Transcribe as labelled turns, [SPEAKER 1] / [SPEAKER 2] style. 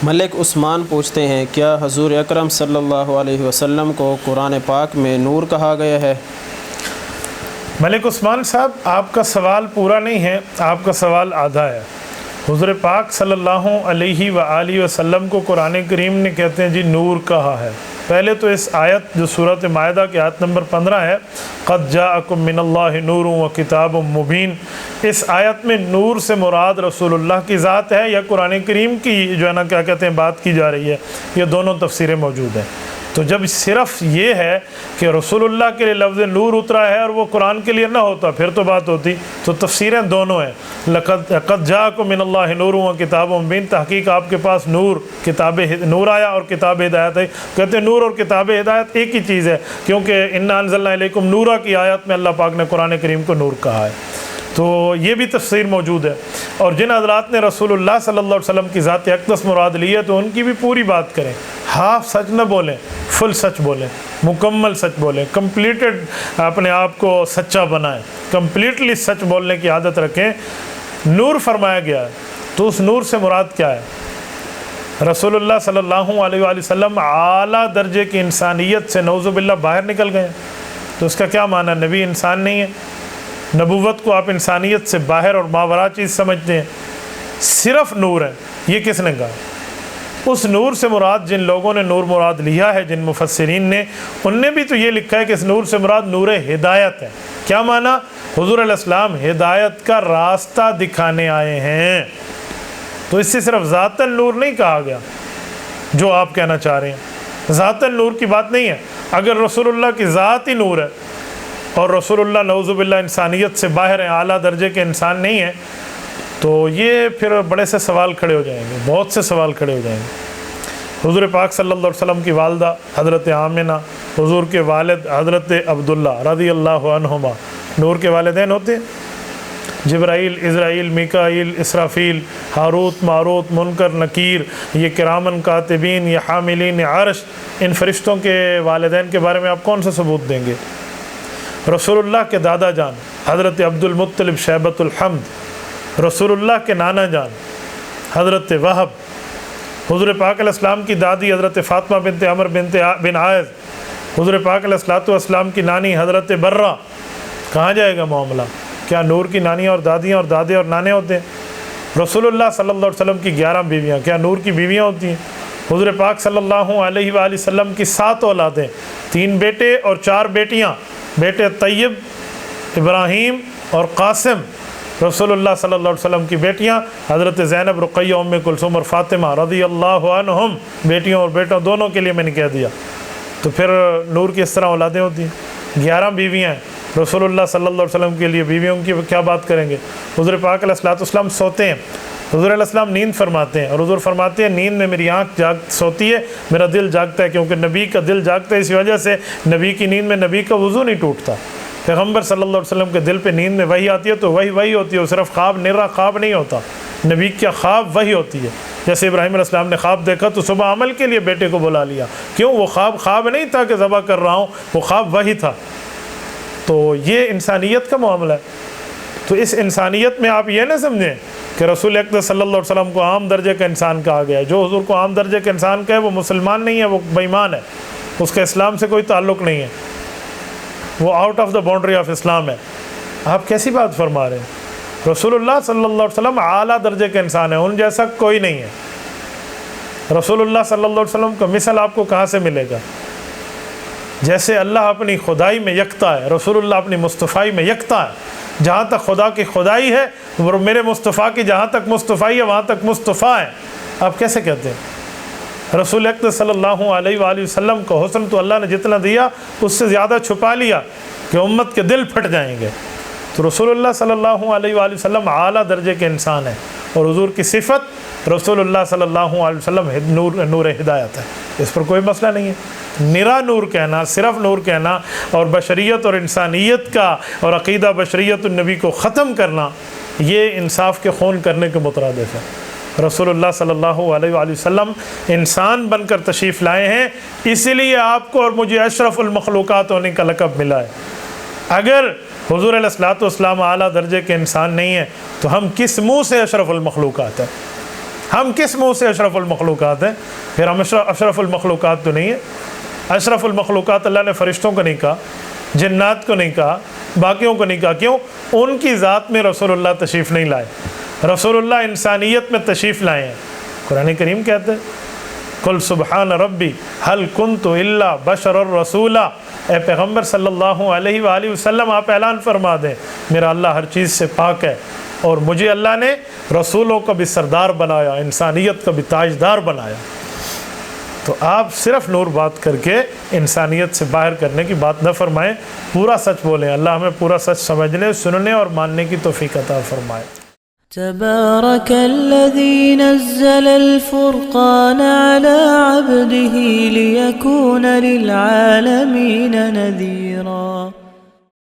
[SPEAKER 1] ملک عثمان پوچھتے ہیں، کیا حضور اکرم صلی اللہ علیہ وسلم کو قرآن پاک میں نور کہا گیا ہے؟
[SPEAKER 2] ملک عثمان صاحب، آپ کا سوال پورا نہیں ہے، آپ کا سوال آدھا ہے۔ حضور پاک صلی اللہ علیہ وآلہ وسلم کو قرآن کریم نے کہتے ہیں جی نور کہا ہے۔ پہلے تو اس آیت جو سورۃ مائدہ کی آیت نمبر 15 ہے، قد جاءکم من اللہ نور و کتاب مبین، اس آیت میں نور سے مراد رسول اللہ کی ذات ہے یا قرآن کریم کی جو ہے نا کیا کہتے ہیں بات کی جا رہی ہے، یہ دونوں تفسیریں موجود ہیں۔ تو جب صرف یہ ہے کہ رسول اللہ کے لیے لفظ نور اترا ہے اور وہ قرآن کے لیے نہ ہوتا پھر تو بات ہوتی، تو تفسیریں دونوں ہیں۔ قد جاءکم من اللہ نور و کتاب مبین، تحقیق آپ کے پاس نور، کتاب نور آیا اور کتاب ہدایت آئی۔ کہتے ہیں نور اور کتاب ہدایت ایک ہی چیز ہے، کیونکہ انا انزلنا الیکم نورا کی آیت میں اللہ پاک نے قرآن کریم کو نور کہا ہے۔ تو یہ بھی تفسیر موجود ہے، اور جن حضرات نے رسول اللہ صلی اللہ علیہ وسلم کی ذات اقدس مراد لی ہے تو ان کی بھی پوری بات کریں، ہاف سچ نہ بولیں، فل سچ بولیں، مکمل سچ بولیں، کمپلیٹڈ اپنے آپ کو سچا بنائیں، کمپلیٹلی سچ بولنے کی عادت رکھیں۔ نور فرمایا گیا ہے تو اس نور سے مراد کیا ہے؟ رسول اللہ صلی اللہ علیہ وآلہ وسلم اعلیٰ درجے کی انسانیت سے نعوذ باللہ باہر نکل گئے، تو اس کا کیا معنی ہے؟ نبی انسان نہیں ہے؟ نبوت کو آپ انسانیت سے باہر اور ماورا چیز سمجھتے ہیں، صرف نور ہے، یہ کس نے کہا؟ اس نور سے مراد جن لوگوں نے نور مراد لیا ہے، جن مفسرین نے، ان نے بھی تو یہ لکھا ہے کہ اس نور سے مراد نور ہدایت ہے۔ کیا معنی؟ حضور علیہ السلام ہدایت کا راستہ دکھانے آئے ہیں، تو اس سے صرف ذات النور نہیں کہا گیا جو آپ کہنا چاہ رہے ہیں، ذات النور کی بات نہیں ہے۔ اگر رسول اللہ کی ذات ہی نور ہے اور رسول اللہ نعوذ باللہ انسانیت سے باہر ہیں، اعلیٰ درجے کے انسان نہیں ہیں، تو یہ پھر بڑے سے سوال کھڑے ہو جائیں گے، بہت سے سوال کھڑے ہو جائیں گے۔ حضور پاک صلی اللہ علیہ وسلم کی والدہ حضرت آمنہ، حضور کے والد حضرت عبداللہ رضی اللہ عنہما نور کے والدین ہوتے ہیں۔ جبرائیل، اسرائیل، میکائیل، اسرافیل، ہاروت، ماروت، منکر، نکیر، یہ کرامن کاتبین، یہ حاملین عرش، ان فرشتوں کے والدین کے بارے میں آپ کون سا ثبوت دیں گے؟ رسول اللہ کے دادا جان حضرت عبد المطلب شیبۃ الحمد، رسول اللہ کے نانا جان حضرت وہب، حضور پاک علیہ السلام کی دادی حضرت فاطمہ بنت عمر بن عائذ، حضور پاک علیہ السلام کی نانی حضرت برہ، کہاں جائے گا معاملہ؟ کیا نور کی نانیاں اور دادیاں اور دادے اور نانے ہوتے ہیں؟ رسول اللہ صلی اللہ علیہ وسلم کی 11 بیویاں کیا نور کی بیویاں ہوتی ہیں؟ حضور پاک صلی اللہ علیہ وآلہ وسلم کی 7 اولادیں، 3 بیٹے اور 4 بیٹیاں، بیٹے طیب، ابراہیم اور قاسم، رسول اللہ صلی اللہ علیہ وسلم کی بیٹیاں حضرت زینب، رقیہ، ام کلثوم اور فاطمہ رضی اللہ عنہم، بیٹیوں اور بیٹوں دونوں کے لیے میں نے کہہ دیا۔ تو پھر نور کی اس طرح اولادیں ہوتی ہیں، 11 بیویاں ہیں رسول اللہ صلی اللہ علیہ وسلم کے لیے، بیویوں کی کیا بات کریں گے؟ حضور پاک علیہ السلام سوتے ہیں، حضور علیہ السلام نیند فرماتے ہیں، اور حضور فرماتے ہیں نیند میں میری آنکھ سوتی ہے، میرا دل جاگتا ہے، کیونکہ نبی کا دل جاگتا ہے، اس وجہ سے نبی کی نیند میں نبی کا وضو نہیں ٹوٹتا۔ پیغمبر صلی اللہ علیہ وسلم کے دل پہ نیند میں وحی آتی ہے تو وہی ہوتی ہے، وہ صرف خواب، نرا خواب نہیں ہوتا، نبی کا خواب وحی ہوتی ہے۔ جیسے ابراہیم علیہ السلام نے خواب دیکھا تو صبح عمل کے لیے بیٹے کو بلا لیا، کیوں؟ وہ خواب نہیں تھا کہ ذبح کر رہا ہوں، وہ خواب وحی تھا۔ تو یہ انسانیت کا معاملہ ہے۔ تو اس انسانیت میں آپ یہ نہ سمجھیں کہ رسول اقدس صلی اللہ علیہ وسلم کو عام درجے کا انسان کہا گیا ہے۔ جو حضور کو عام درجے کا انسان کہے وہ مسلمان نہیں ہے، وہ بے ایمان ہے، اس کا اسلام سے کوئی تعلق نہیں ہے، وہ out of the boundary of Islam ہے۔ آپ کیسی بات فرما رہے ہیں؟ رسول اللہ صلی اللہ علیہ وسلم اعلیٰ درجے کے انسان ہے، ان جیسا کوئی نہیں ہے۔ رسول اللہ صلی اللہ علیہ وسلم کا مثل آپ کو کہاں سے ملے گا؟ جیسے اللہ اپنی خدائی میں یکتا ہے، رسول اللہ اپنی مصطفائی میں یکتا ہے۔ جہاں تک خدا کی خدائی ہے، میرے مصطفیٰ کی جہاں تک مصطفائی ہے وہاں تک مصطفیٰ ہے۔ آپ کیسے کہتے ہیں؟ رسول اقدس صلی اللہ علیہ وآلہ وسلم کو حسن تو اللہ نے جتنا دیا اس سے زیادہ چھپا لیا کہ امت کے دل پھٹ جائیں گے۔ تو رسول اللہ صلی اللہ علیہ وآلہ وسلم اعلیٰ درجے کے انسان ہیں، اور حضور کی صفت رسول اللہ صلی اللہ علیہ وسلم نور ہدایت ہے، اس پر کوئی مسئلہ نہیں ہے۔ نرا نور کہنا، صرف نور کہنا، اور بشریت اور انسانیت کا اور عقیدہ بشریت النبی کو ختم کرنا، یہ انصاف کے خون کرنے کے مترادف ہے۔ رسول اللہ صلی اللہ علیہ وآلہ وسلم انسان بن کر تشریف لائے ہیں، اسی لیے آپ کو اور مجھے اشرف المخلوقات ہونے کا لقب ملا ہے۔ اگر حضور علیہ السلام اعلیٰ درجے کے انسان نہیں ہیں تو ہم کس منہ سے اشرف المخلوقات ہیں؟ ہم کس منہ سے اشرف المخلوقات ہیں؟ پھر ہم اشرف المخلوقات تو نہیں ہیں۔ اشرف المخلوقات اللہ نے فرشتوں کو نہیں کہا، جنات کو نہیں کہا، باقیوں کو نہیں کہا۔ کیوں؟ ان کی ذات میں رسول اللہ تشریف نہیں لائے، رسول اللہ انسانیت میں تشریف لائے ہیں۔ قرآن کریم کہتے ہیں قل سبحان ربی هل کنت الا بشر الرسول، اے پیغمبر صلی اللہ علیہ وآلہ وسلم آپ اعلان فرما دیں میرا اللہ ہر چیز سے پاک ہے، اور مجھے اللہ نے رسولوں کا بھی سردار بنایا، انسانیت کا بھی تاجدار بنایا۔ تو آپ صرف نور بات کر کے انسانیت سے باہر کرنے کی بات نہ فرمائیں، پورا سچ بولیں۔ اللہ ہمیں پورا سچ سمجھنے، سننے اور ماننے کی توفیق عطا فرمائے۔
[SPEAKER 3] تبارك الذي نزل الفرقان على عبده ليكون للعالمين نذيرا